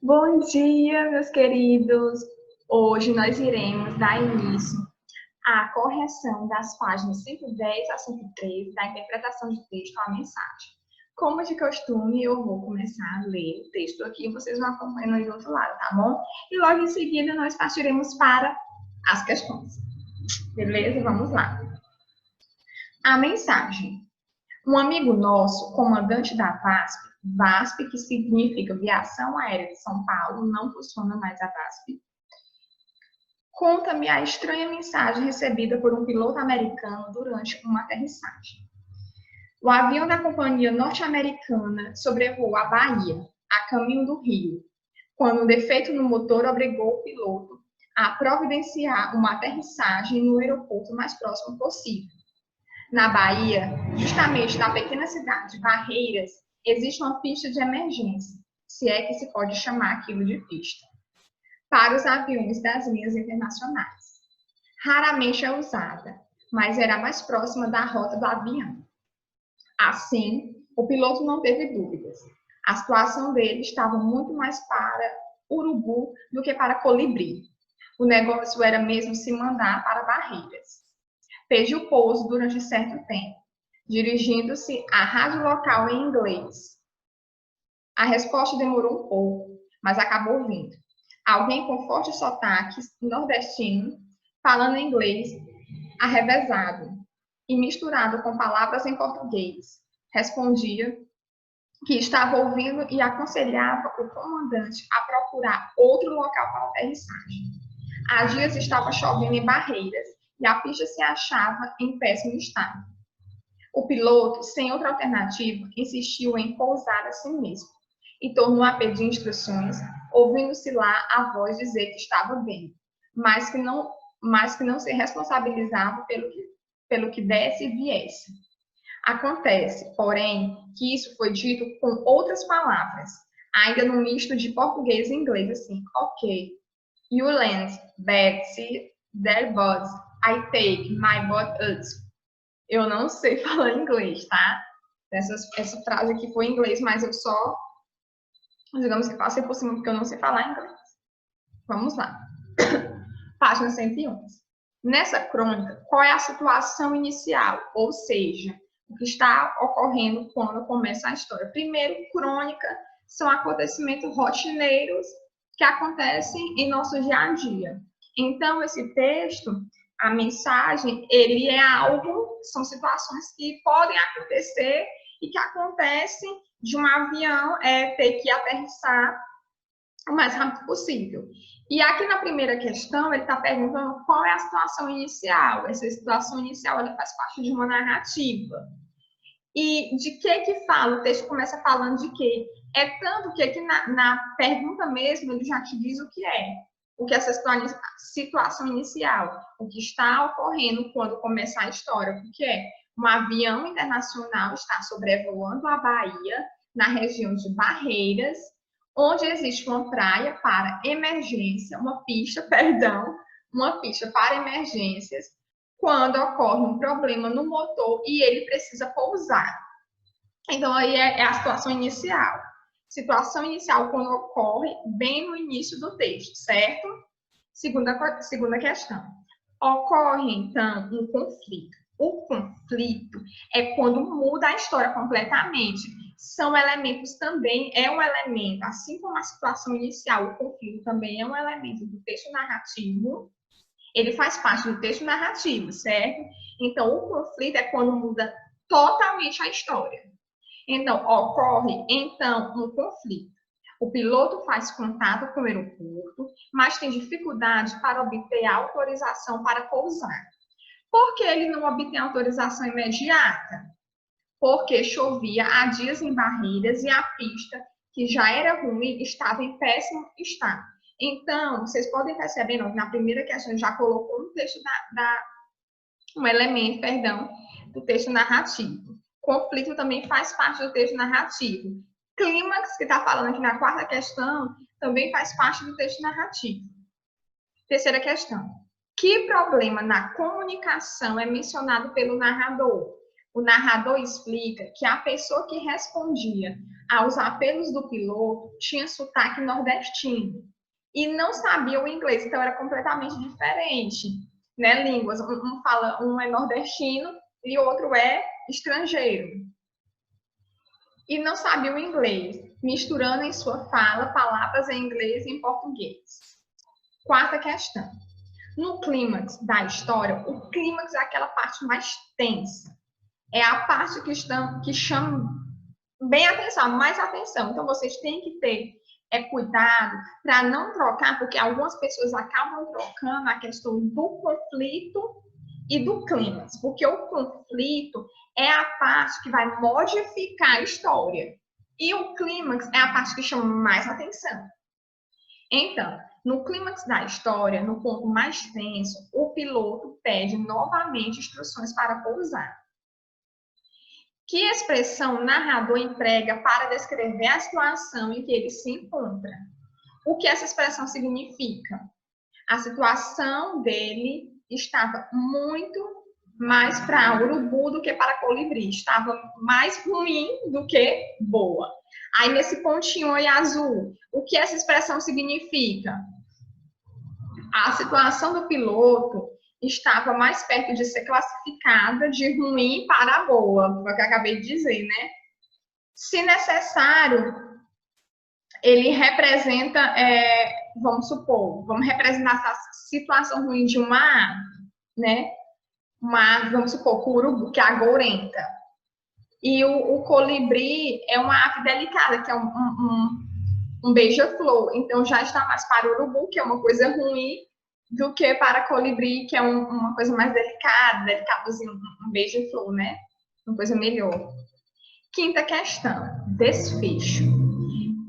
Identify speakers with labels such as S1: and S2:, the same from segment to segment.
S1: Bom dia, meus queridos! Hoje nós iremos dar início à correção das páginas 110 a 113 da interpretação de texto à mensagem. Como de costume, eu vou começar a ler o texto aqui e vocês vão acompanhando aí do outro lado, tá bom? E logo em seguida nós partiremos para as questões. Beleza? Vamos lá. A mensagem. Um amigo nosso, comandante da VASP, que significa Viação Aérea de São Paulo, não funciona mais a VASP, conta-me a estranha mensagem recebida por um piloto americano durante uma aterrissagem. O avião da companhia norte-americana sobrevoou a Bahia, a caminho do Rio, quando um defeito no motor obrigou o piloto a providenciar uma aterrissagem no aeroporto mais próximo possível. Na Bahia, justamente na pequena cidade de Barreiras, existe uma pista de emergência, se é que se pode chamar aquilo de pista, para os aviões das linhas internacionais. Raramente é usada, mas era mais próxima da rota do avião. Assim, o piloto não teve dúvidas. A situação dele estava muito mais para urubu do que para colibri. O negócio era mesmo se mandar para Barreiras. Pediu pouso durante certo tempo, dirigindo-se à rádio local em inglês. A resposta demorou um pouco, mas acabou vindo. Alguém com forte sotaque nordestino, falando inglês, arrevezado e misturado com palavras em português, respondia que estava ouvindo e aconselhava o comandante a procurar outro local para aterrissagem. Há dias estava chovendo em Barreiras e a pista se achava em péssimo estado. O piloto, sem outra alternativa, insistiu em pousar a si mesmo e tornou a pedir instruções, ouvindo-se lá a voz dizer que estava bem, mas que não se responsabilizava pelo que desse e viesse. Acontece, porém, que isso foi dito com outras palavras, ainda no misto de português e inglês, assim, ok, you land, Betsy, their boats, I take my boat out. Eu não sei falar inglês, tá? Essa frase aqui foi em inglês, mas eu só, digamos que passei por cima porque eu não sei falar inglês. Vamos lá. Página 111. Nessa crônica, qual é a situação inicial? Ou seja, o que está ocorrendo quando começa a história. Primeiro, crônica são acontecimentos rotineiros que acontecem em nosso dia a dia. Então, esse texto, a mensagem, ele é algo, são situações que podem acontecer e que acontecem de um avião ter que aterrissar o mais rápido possível. E aqui na primeira questão, ele está perguntando qual é a situação inicial. Essa situação inicial, ela faz parte de uma narrativa. E de que fala? O texto começa falando de quê? É tanto que aqui na pergunta mesmo, ele já te diz o que é. O que é essa situação inicial. O que está ocorrendo quando começa a história. O que é? Um avião internacional está sobrevoando a Bahia, na região de Barreiras, onde existe uma praia para emergência, uma pista para emergências, quando ocorre um problema no motor e ele precisa pousar. Então, aí é a situação inicial. Situação inicial quando ocorre bem no início do texto, certo? Segunda questão. Ocorre, então, um conflito. O conflito é quando muda a história completamente. São elementos também, é um elemento, assim como a situação inicial, o conflito também é um elemento do texto narrativo. Ele faz parte do texto narrativo, certo? Então, o conflito é quando muda totalmente a história. Então, ocorre, então, um conflito. O piloto faz contato com o aeroporto, mas tem dificuldade para obter autorização para pousar. Por que ele não obtém autorização imediata? Porque chovia há dias em Barreiras e a pista, que já era ruim, estava em péssimo estado. Então, vocês podem perceber, na primeira questão já colocou um texto um elemento, do texto narrativo. Conflito também faz parte do texto narrativo. Clímax, que está falando aqui na quarta questão, também faz parte do texto narrativo. Terceira questão. Que problema na comunicação é mencionado pelo narrador? o narrador explica que a pessoa que respondia aos apelos do piloto tinha sotaque nordestino e não sabia o inglês, então era completamente diferente, né? Línguas, um é nordestino e outro é estrangeiro. E não sabia o inglês, misturando em sua fala palavras em inglês e em português. Quarta questão. No clímax da história, o clímax é aquela parte mais tensa. É a parte que chama bem atenção, mais atenção. Então, vocês têm que ter cuidado para não trocar, porque algumas pessoas acabam trocando a questão do conflito e do clímax, porque o conflito é a parte que vai modificar a história e o clímax é a parte que chama mais atenção. Então, no clímax da história, no ponto mais tenso, o piloto pede novamente instruções para pousar. Que expressão o narrador emprega para descrever a situação em que ele se encontra? O que essa expressão significa? A situação dele estava muito mais para urubu do que para colibri. Estava mais ruim do que boa. Aí, nesse pontinho aí azul, o que essa expressão significa? A situação do piloto estava mais perto de ser classificada de ruim para boa, foi o que eu acabei de dizer, né? Se necessário, ele representa, vamos supor, vamos representar essa situação ruim de uma ave, né? Uma ave, vamos supor, o urubu, que é a gourenta. E o colibri é uma ave delicada, que é um beija-flor. Então, já está mais para o urubu, que é uma coisa ruim, do que para colibri, que é uma coisa mais delicada, delicadozinho, um beija-flor, né? Uma coisa melhor. Quinta questão, desfecho.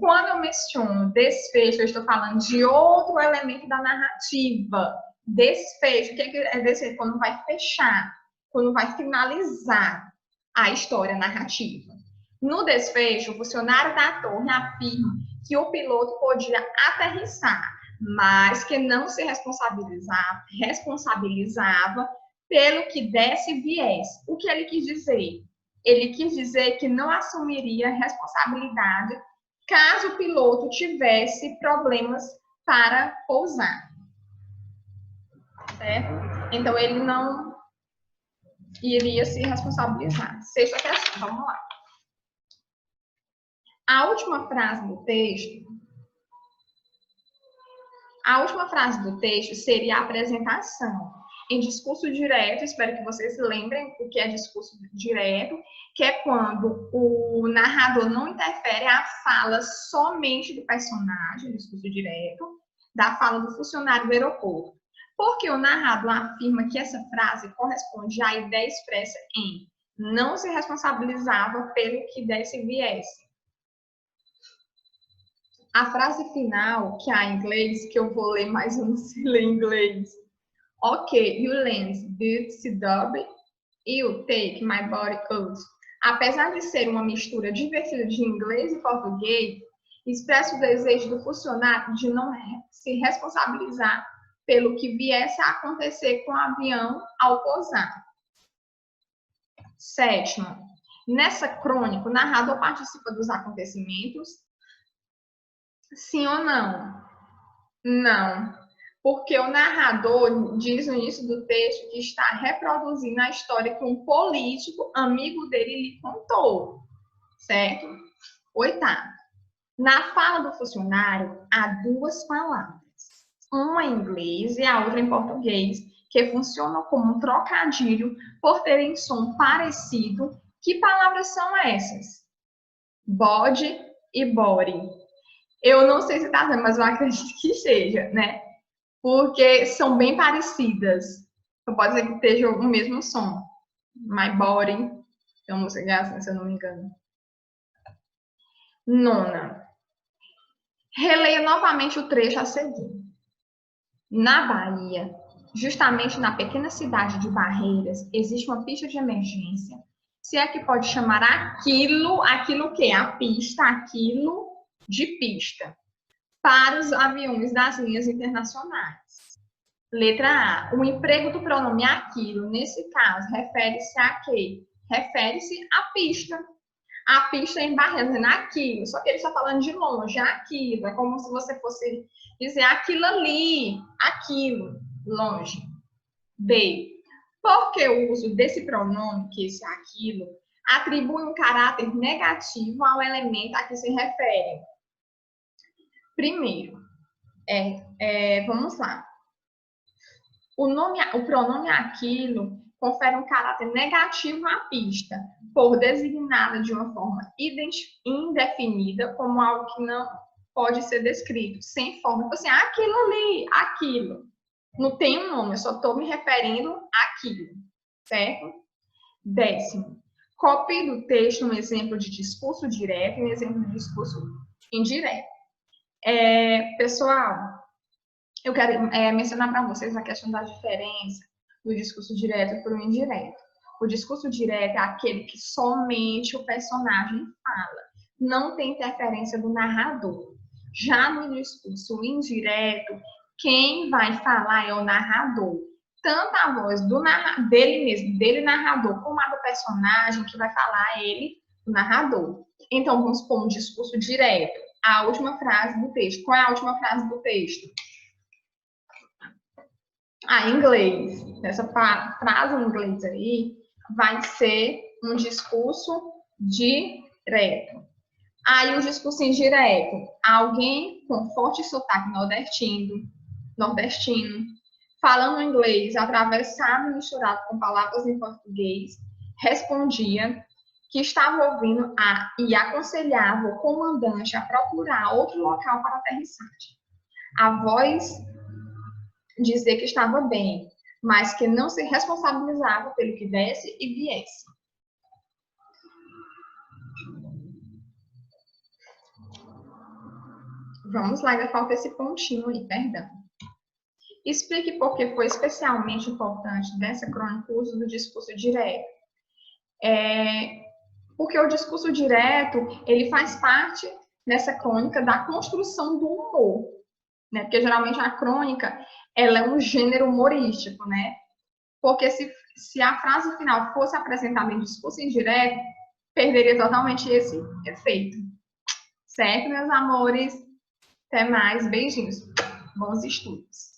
S1: Quando eu menciono desfecho, eu estou falando de outro elemento da narrativa. Desfecho, o que é desfecho? Quando vai fechar, quando vai finalizar a história narrativa. No desfecho, o funcionário da torre afirma que o piloto podia aterrissar, mas que não se responsabilizava pelo que desse e viesse. O que ele quis dizer? Ele quis dizer que não assumiria responsabilidade caso o piloto tivesse problemas para pousar. Certo? Então, ele não iria se responsabilizar. Sexta questão, vamos lá. A última frase do texto seria a apresentação. Em discurso direto, espero que vocês lembrem o que é discurso direto, que é quando o narrador não interfere a fala somente do personagem, discurso direto, da fala do funcionário do aeroporto. Porque o narrador afirma que essa frase corresponde à ideia expressa em não se responsabilizava pelo que desse e viesse. A frase final, que há em inglês, que eu vou ler, mas eu não sei ler em inglês. Ok, you land, dub, you take my body out. Apesar de ser uma mistura divertida de inglês e português, expressa o desejo do funcionário de não se responsabilizar pelo que viesse a acontecer com o avião ao pousar. Sétima, nessa crônica, o narrador participa dos acontecimentos? Sim ou não? Não, porque o narrador diz no início do texto que está reproduzindo a história que um político amigo dele lhe contou, certo? Oitavo, na fala do funcionário há duas palavras, uma em inglês e a outra em português, que funcionam como um trocadilho por terem som parecido. Que palavras são essas? Bode e body. Eu não sei se está certo, mas eu acredito que seja, né? Porque são bem parecidas. Então, pode ser que esteja o mesmo som. My body. Então, música assim, se eu não me engano. Nona. Releia novamente o trecho a seguir. Na Bahia, justamente na pequena cidade de Barreiras, existe uma pista de emergência. Se é que pode chamar aquilo que é a pista, aquilo de pista, para os aviões das linhas internacionais. Letra A. O emprego do pronome aquilo, nesse caso, refere-se a quê? refere-se à pista. A pista em Barretos, dizendo aquilo, só que ele está falando de longe, aquilo. É como se você fosse dizer aquilo ali, aquilo, longe. B. Porque o uso desse pronome, que esse aquilo, atribui um caráter negativo ao elemento a que se refere. Primeiro, vamos lá. O pronome aquilo confere um caráter negativo à pista, por designada de uma forma indefinida como algo que não pode ser descrito, sem forma. Tipo assim, aquilo ali, aquilo. Não tem um nome, eu só estou me referindo àquilo, certo? 10º. Copie do texto um exemplo de discurso direto e um exemplo de discurso indireto. Pessoal, eu quero mencionar para vocês a questão da diferença do discurso direto para o indireto. O discurso direto é aquele que somente o personagem fala, não tem interferência do narrador. Já no discurso indireto, quem vai falar é o narrador. Tanto a voz dele mesmo, dele narrador, como a do personagem que vai falar ele, o narrador. Então, vamos supor um discurso direto. A última frase do texto. Qual é a última frase do texto? Em inglês. Essa frase em inglês aí vai ser um discurso direto. Aí o discurso indireto. Alguém com forte sotaque nordestino, falando inglês atravessado e misturado com palavras em português, respondia que estava ouvindo e aconselhava o comandante a procurar outro local para aterrissagem. A voz dizer que estava bem, mas que não se responsabilizava pelo que desse e viesse. Vamos lá, ainda falta esse pontinho aí, perdão. Explique por que foi especialmente importante dessa crônica o uso do discurso direto. Porque o discurso direto, ele faz parte nessa crônica da construção do humor, né? Porque geralmente a crônica, ela é um gênero humorístico, né? Porque se a frase final fosse apresentada em discurso indireto, perderia totalmente esse efeito. Certo, meus amores? Até mais, beijinhos. Bons estudos.